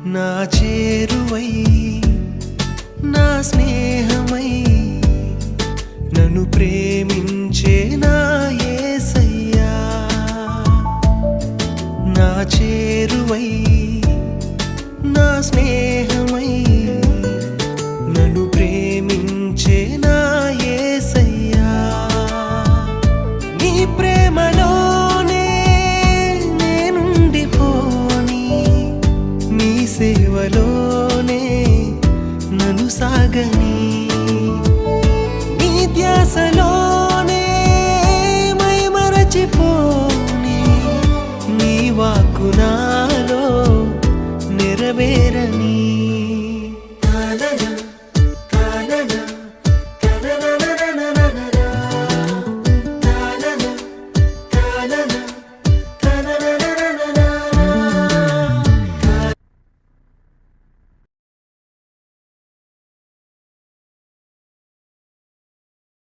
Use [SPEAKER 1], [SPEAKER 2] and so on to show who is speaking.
[SPEAKER 1] నా చేరువై నా స్నేహమై నన్ను ప్రేమించే నా యేసయ్యా నా చేరువై నా స్నేహమై నన్ను ప్రేమించే నా యేసయ్యా నీ ప్రేమలోనే నేనుండిపోని నీ సేవలోనే నన్ను సాగని నీ ధ్యాసలోనే మైమరచిపోని నీ వాక్కు నాలో నెరవేరని